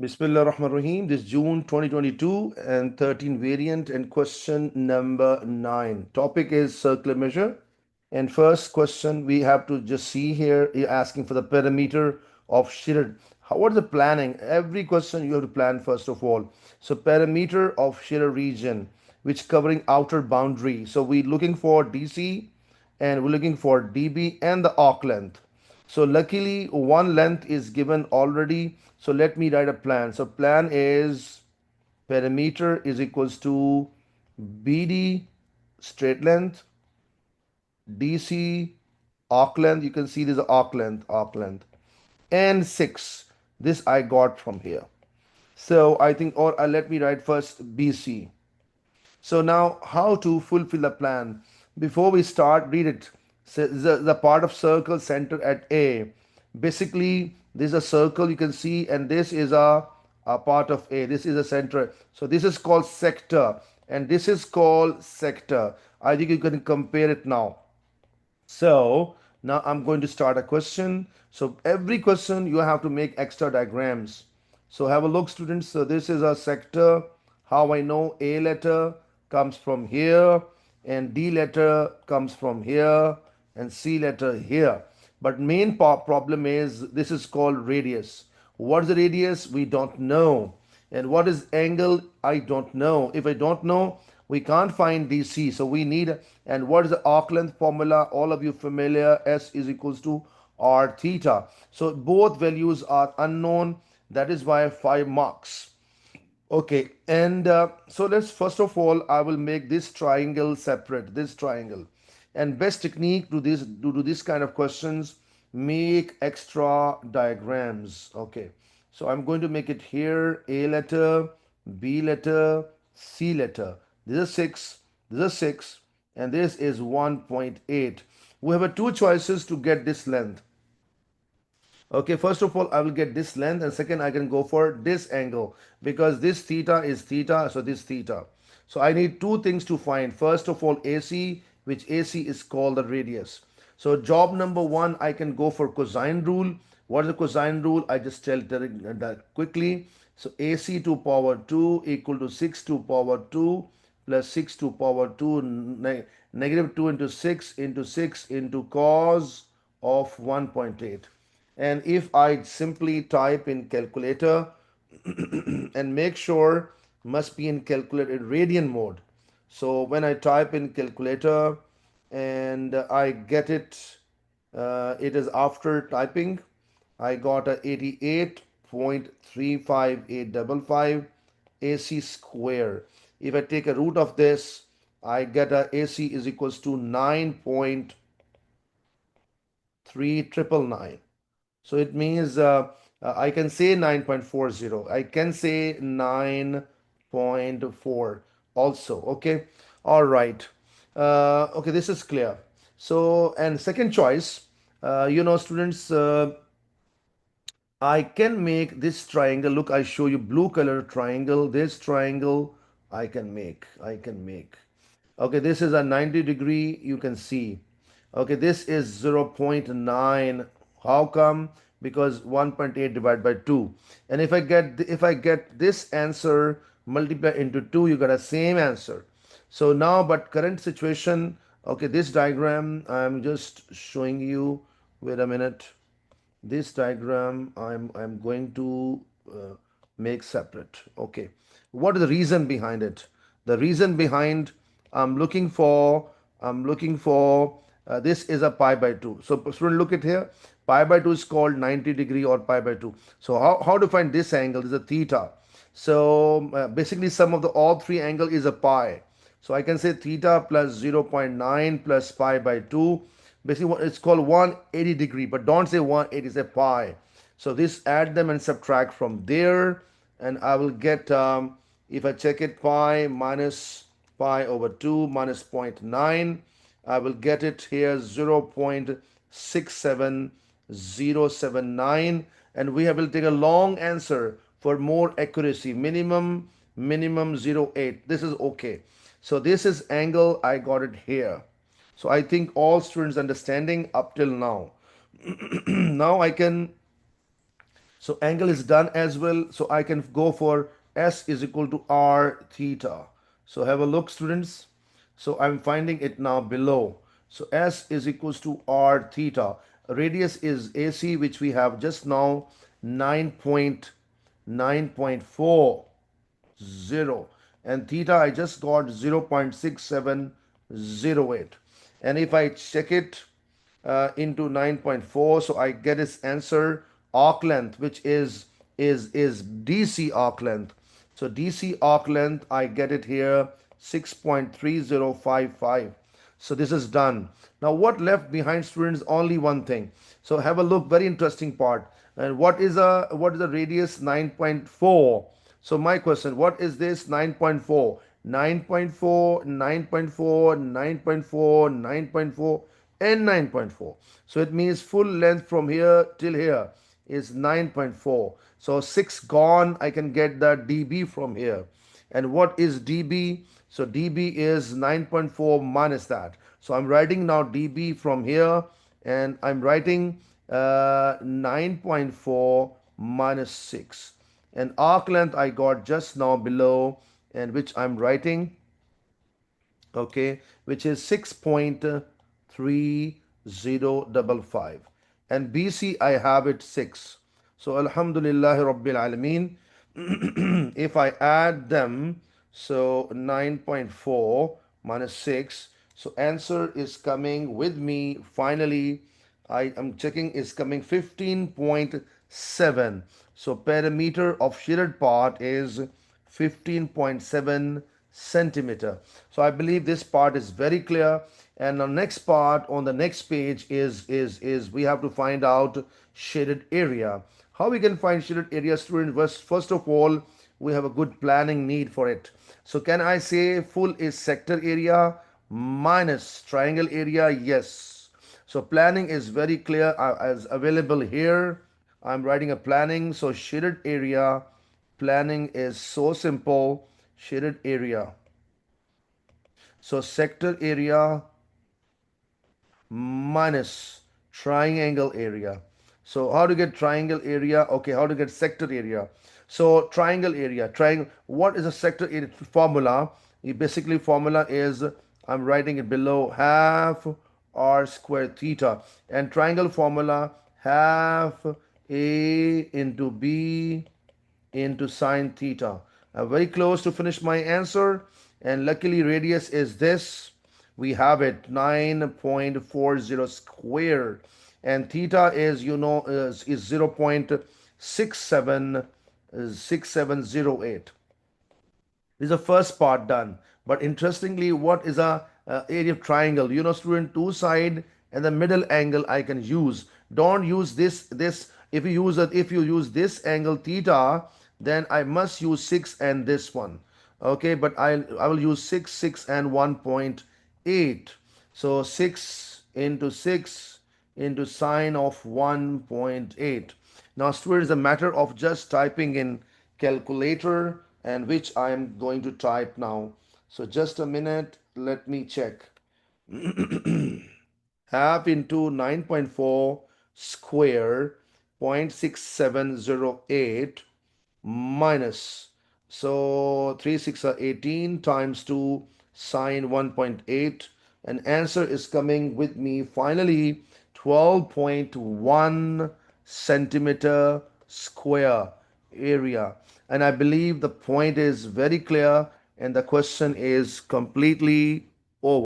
Bismillah Rahman Rahim. This June 2022 and 13 variant and question number 9. Topic is circular measure. And first question we have to just see here, you're asking for the perimeter of shaded. What is the planning? Every question you have to plan first of all. So perimeter of shaded region, which covering outer boundary. So we're looking for DC and we're looking for DB and the arc length. So luckily one length is given already. So let me write a plan. So plan is perimeter is equals to BD straight length, DC arc length. You can see this is arc length, and 6. This I got from here. So I think, or let me write first BC. So now how to fulfill the plan? Before we start, read it. So the part of circle center at A. Basically, this is a circle you can see, and this is a part of A. This is a center. So this is called sector, and this is called sector. I think you can compare it now. So now I'm going to start a question. So every question you have to make extra diagrams. So have a look, students. So this is a sector. How I know A letter comes from here and D letter comes from here and C letter here. But main problem is this is called radius. What is the radius? We don't know. And what is angle? I don't know. If I don't know, we can't find DC. So we need, and what is the arc length formula? All of you familiar, S is equals to R theta. So both values are unknown. That is why 5 marks. Okay, and so let's first of all, I will make this triangle separate, this triangle. And best technique to do this kind of questions, make extra diagrams. Okay, so I'm going to make it here, A letter, B letter, C letter. This is 6, this is 6, and this is 1.8. We have two choices to get this length. Okay, first of all, I will get this length, and second, I can go for this angle because this theta is theta, so this theta. So I need two things to find. First of all, AC, which AC is called the radius. So job number one, I can go for cosine rule. What is the cosine rule? I just tell that quickly. So AC to power 2 equal to 6 to power 2 plus 6 to power 2 negative 2 into 6 into cos of 1.8. And if I simply type in calculator and make sure must be in calculator in radian mode. So when I type in calculator and I get it, it is after typing. I got a 88.35855 AC square. If I take a root of this, I get a AC is equals to 9.3999. So it means I can say 9.40. I can say 9.4 also. Okay. All right. Okay, this is clear. So, and second choice, students, I can make this triangle. Look, I show you blue color triangle. This triangle I can make. I can make. Okay, this is a 90 degree. You can see. Okay, this is 0.9. How come? Because 1.8 divided by 2. And if I get this answer multiply into 2, you got a same answer. So now, but current situation. Okay, this diagram I'm just showing you. Wait a minute. This diagram I'm going to make separate. Okay, what is the reason behind it? The reason behind, I'm looking for this is a pi by 2. So student, look at here, pi by 2 is called 90 degree or pi by 2. So how to find this angle? This is a theta. So basically sum of the all three angle is a pi. So I can say theta plus 0.9 plus pi by 2. Basically it's called 180 degree, but don't say 180, say pi. So this, add them and subtract from there, and I will get, if I check it, pi minus pi over 2 minus 0.9, I will get it here 0.67079, and we will take a long answer for more accuracy. Minimum 0.8. This is okay. So this is angle, I got it here. So I think all students understanding up till now. Now I can, So angle is done as well. So I can go for S is equal to R theta. So have a look, students. So I'm finding it now below. So S is equals to R theta. Radius is AC, which we have just now 9.9.4 0, and theta I just got 0.6708, and if I check it into 9.4, so I get its answer arc length, which is DC arc length. So DC arc length, I get it here 6.3055. So this is done. Now what left behind, students? Only one thing. So have a look, very interesting part. And what is a radius? 9.4. So my question, what is this? 9.4, 9.4, 9.4, 9.4, 9.4, and 9.4. So it means full length from here till here is 9.4. So 6 gone, I can get the dB from here. And what is dB? So dB is 9.4 minus that. So I'm writing now dB from here, and I'm writing 9.4 minus 6. And arc length I got just now below, and which I'm writing, okay, which is 6.3055, and BC I have it 6. So alhamdulillah rabbil alameen. If I add them, so 9.4 minus 6, so answer is coming with me finally. I am checking is coming 15.7. So perimeter of shaded part is 15.7 centimeter. So I believe this part is very clear. And the next part on the next page is we have to find out shaded area. How we can find shaded area, students? First of all, we have a good planning need for it. So can I say full is sector area minus triangle area? Yes. So planning is very clear as available here. I'm writing a planning. So shaded area planning is so simple. Shaded area. So sector area minus triangle area. So how to get triangle area? Okay, how to get sector area? So triangle area, triangle. What is a sector area formula? Basically, formula is, I'm writing it below, half r square theta, and triangle formula half a into b into sine theta. I'm very close to finish my answer, and luckily radius is this. We have it 9.40 square, and theta is, is 0.6708. This is the first part done. But interestingly, what is a area of triangle? Student, two side and the middle angle I can use. Don't use this. If you use this angle theta, then I must use 6 and this one. Okay, but I will use 6, 6 and 1.8. So 6 into 6 into sine of 1.8. Now, students, a matter of just typing in calculator, and which I am going to type now. So just a minute, let me check. Half into 9.4 square 0.6708 minus, so 3 6 are 18 times 2 sine 1.8, and answer is coming with me finally 12.1 centimeter square area. And I believe the point is very clear, and the question is completely